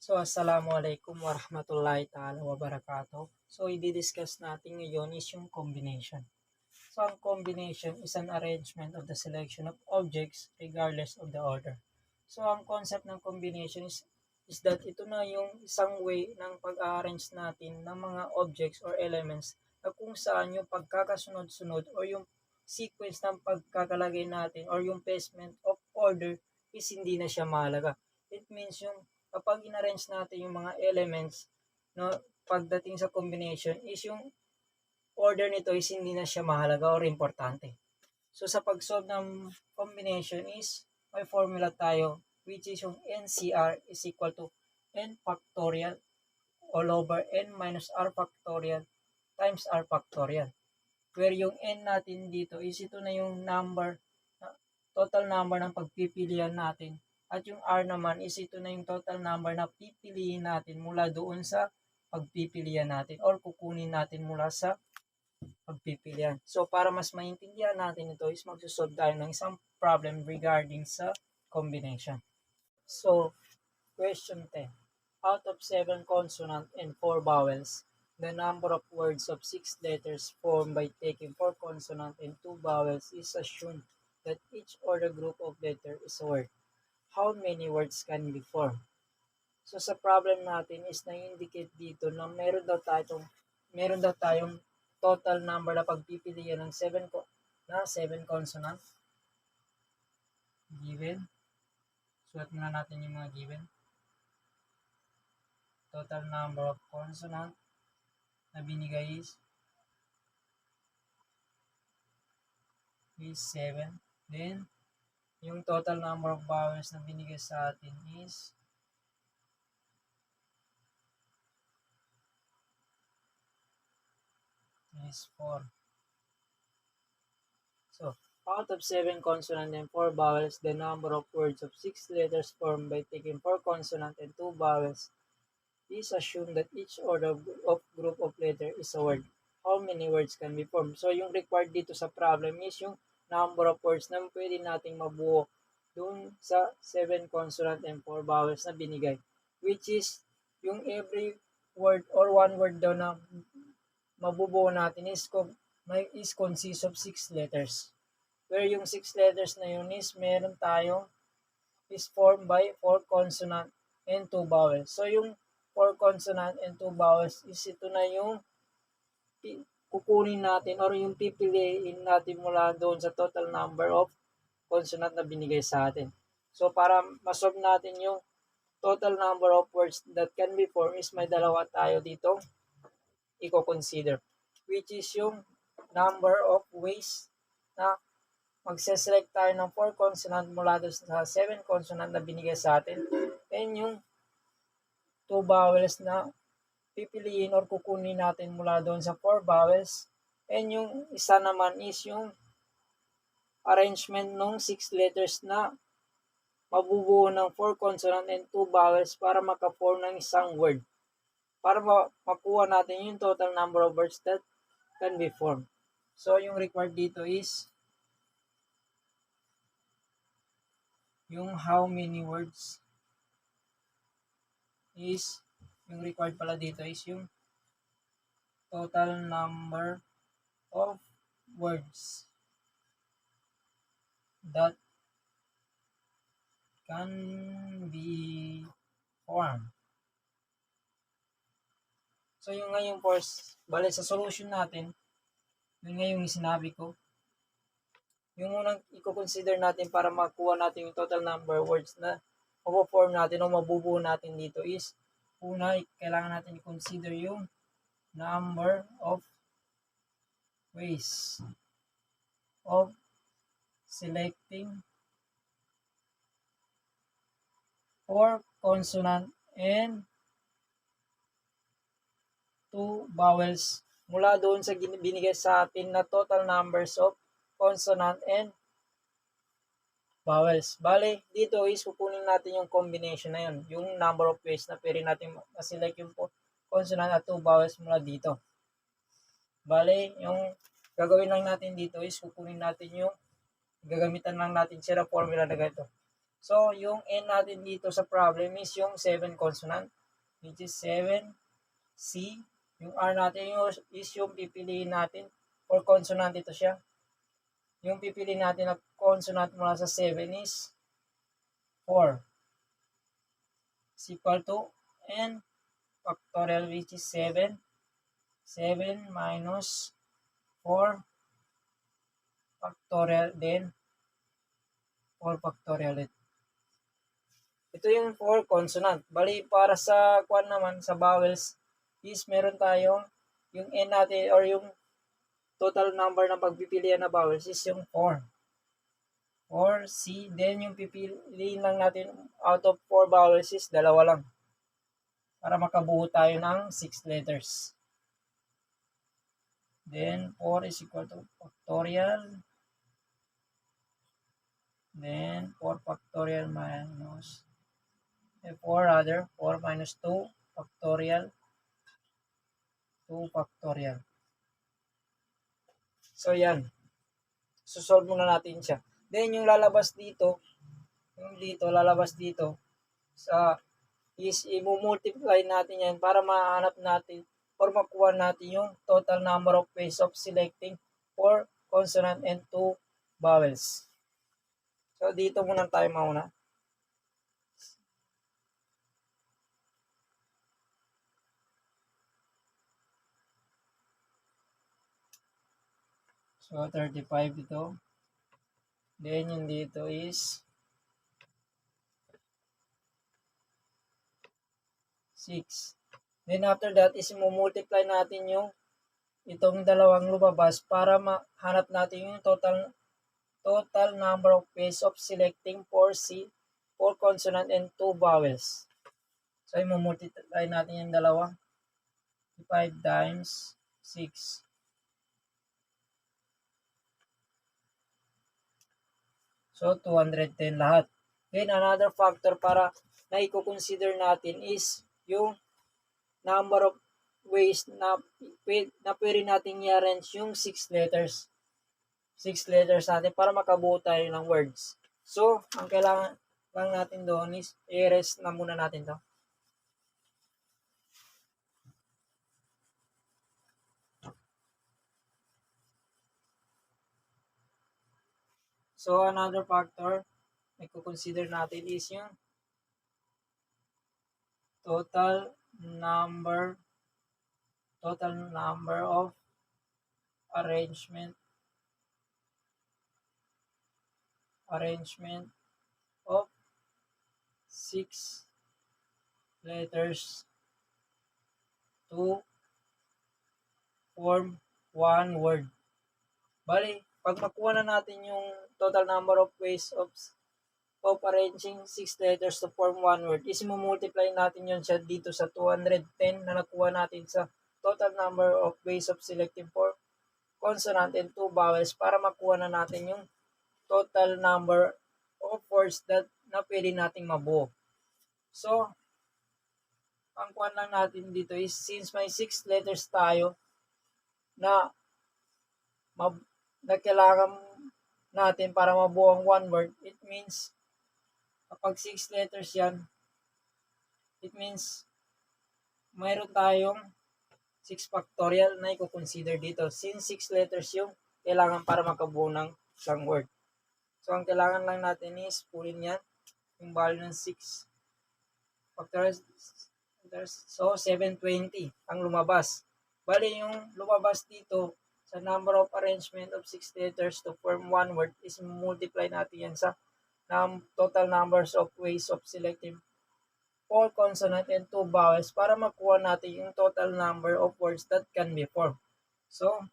So, assalamualaikum warahmatullahi ta'ala wabarakatuh. So, i-discuss natin ngayon is yung combination. So, ang combination is an arrangement of the selection of objects regardless of the order. So, ang concept ng combination is that ito na yung isang way ng pag-arrange natin ng mga objects or elements na kung saan yung pagkakasunod-sunod or yung sequence ng pagkakalagay natin or yung placement of order is hindi na siya mahalaga. It means yung kapag in-arrange natin yung mga elements, no, pagdating sa combination is yung order nito is hindi na siya mahalaga or importante. So sa pag-solve ng combination is may formula tayo which is yung NCR is equal to n factorial all over n minus r factorial times r factorial. Where yung n natin dito is ito na yung number, total number ng pagpipilian natin. At yung r naman is ito na yung total number na pipiliin natin mula doon sa pagpipilian natin or kukunin natin mula sa pagpipilian. So, para mas maintindihan natin ito is magsusolve tayo ng isang problem regarding sa combination. So, question 10. Out of 7 consonant and 4 vowels, the number of words of 6 letters formed by taking 4 consonant and 2 vowels is assumed that each order group of letter is a word. How many words can be formed? So, sa problem natin is na-indicate dito na meron daw tayong total number na pagpipilian ng 7 consonant given. Sulat muna natin yung mga given. Total number of consonant na binigay is 7. Then, yung total number of vowels na binigay sa atin is 4. So, out of 7 consonant and 4 vowels, the number of words of 6 letters formed by taking 4 consonant and 2 vowels is assumed that each order of group of letter is a word. How many words can be formed? So, yung required dito sa problem is yung number of words na pwede nating mabuo dun sa 7 consonant and 4 vowels na binigay. Which is, yung every word or one word daw na mabubuo natin is consist of 6 letters. Where yung 6 letters na yun is meron tayong is formed by 4 consonant and 2 vowels. So yung 4 consonant and 2 vowels is ito na yung kukunin natin or yung pipiliin natin mula doon sa total number of consonant na binigay sa atin. So para masolve natin yung total number of words that can be formed is may dalawa tayo dito i-consider, which is yung number of ways na magse-select tayo ng 4 consonant mula doon sa 7 consonant na binigay sa atin, and yung 2 vowels na pipiliin or kukunin natin mula doon sa 4 vowels, and yung isa naman is yung arrangement ng 6 letters na mabubuo ng 4 consonant and 2 vowels para maka-form ng isang word. Para makuha natin yung total number of words that can be formed. So, yung required dito is yung how many words is, yung required pala dito is yung total number of words that can be formed. So, yung ngayong course, bale sa solution natin, yun ngayong sinabi ko, yung unang i-consider natin para makuha natin yung total number of words na mapo-form natin o mabubuo natin dito is, una, kailangan natin i-consider yung number of ways of selecting 4 consonant and 2 vowels mula doon sa binigay sa atin na total numbers of consonant and vowels. Bale, dito is kukunin natin yung combination na yun, yung number of ways na pwede natin ma-select yung consonant at 2 vowels mula dito. Bale, yung gagawin lang natin dito is kukunin natin yung gagamitan lang natin siya na formula na ganito. So, yung N natin dito sa problem is yung 7 consonant, which is 7, C. Yung R natin is yung pipiliin natin or consonant ito siya. Yung pipiliin natin na consonant mula sa 7 is 4. Is equal to N factorial, which is 7. 7 minus 4 factorial, then 4 factorial. Ito yung 4 consonant. Bali, para sa kwan naman, sa vowels, is meron tayong yung N natin or yung total number ng pagpipilian na vowels is yung 4. 4C. Then yung pipiliin lang natin out of 4 vowels is dalawa lang. Para makabuo tayo ng 6 letters. Then 4 is equal to factorial. Then 4 factorial minus 4 minus 2 factorial. 2 factorial. So yan. Susolve muna natin siya. Then yung lalabas dito, lalabas dito sa is i-multiply natin yan para mahanap natin or makuha natin yung total number of ways of selecting 4 consonant and 2 vowels. So dito muna tayo mauna. So 35 ito. Then yung dito is 6. Then after that is multiply natin yung itong dalawang lumabas para mahanap natin yung total number of ways of selecting 4 consonant and 2 vowels. So i-multiply natin yung dalawa. 5 times 6. So 210 lahat. Then another factor para na i-consider natin is yung number of ways na pwede natin i-arrange yung 6 letters. 6 letters natin para makabuo tayo ng words. So, ang kailangan lang natin doon is i-erase na muna natin to. So, another factor na i-consider natin is yung total number of arrangement of 6 letters to form one word. Bali, pag makuha na natin yung total number of ways of arranging 6 letters to form one word, is multiply natin yun siya dito sa 210 na nakuha natin sa total number of ways of selecting 4 consonant and 2 vowels para makuha na natin yung total number of words that na pwede nating mabuo. So, ang kuha lang natin dito is since may 6 letters tayo na kailangan natin para mabuo ang one word, it means kapag 6 letters yan, it means mayroon tayong 6 factorial na i-consider dito. Since 6 letters yung kailangan para makabuo ng isang word. So, ang kailangan lang natin is pulin yan, yung value ng 6 factorial. So, 720 ang lumabas. Bali, yung lumabas dito sa number of arrangement of 6 letters to form one word is multiply natin yan sa total numbers of ways of selecting 4 consonant and 2 vowels para makuha natin yung total number of words that can be formed. So,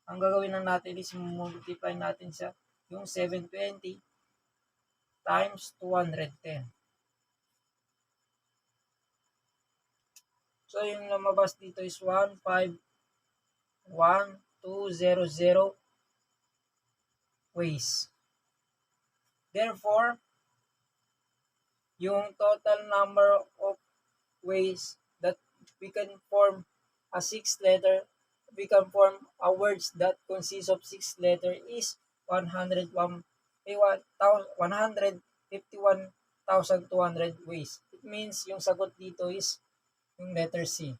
ang gagawin lang natin is multiply natin sa yung 720 times 210. So, yung lumabas dito is 151,200 ways. Therefore, yung total number of ways that we can form a 6 letter, we can form a words that consist of 6 letter is 151,200 51,200 ways. It means yung sagot dito is yung letter C.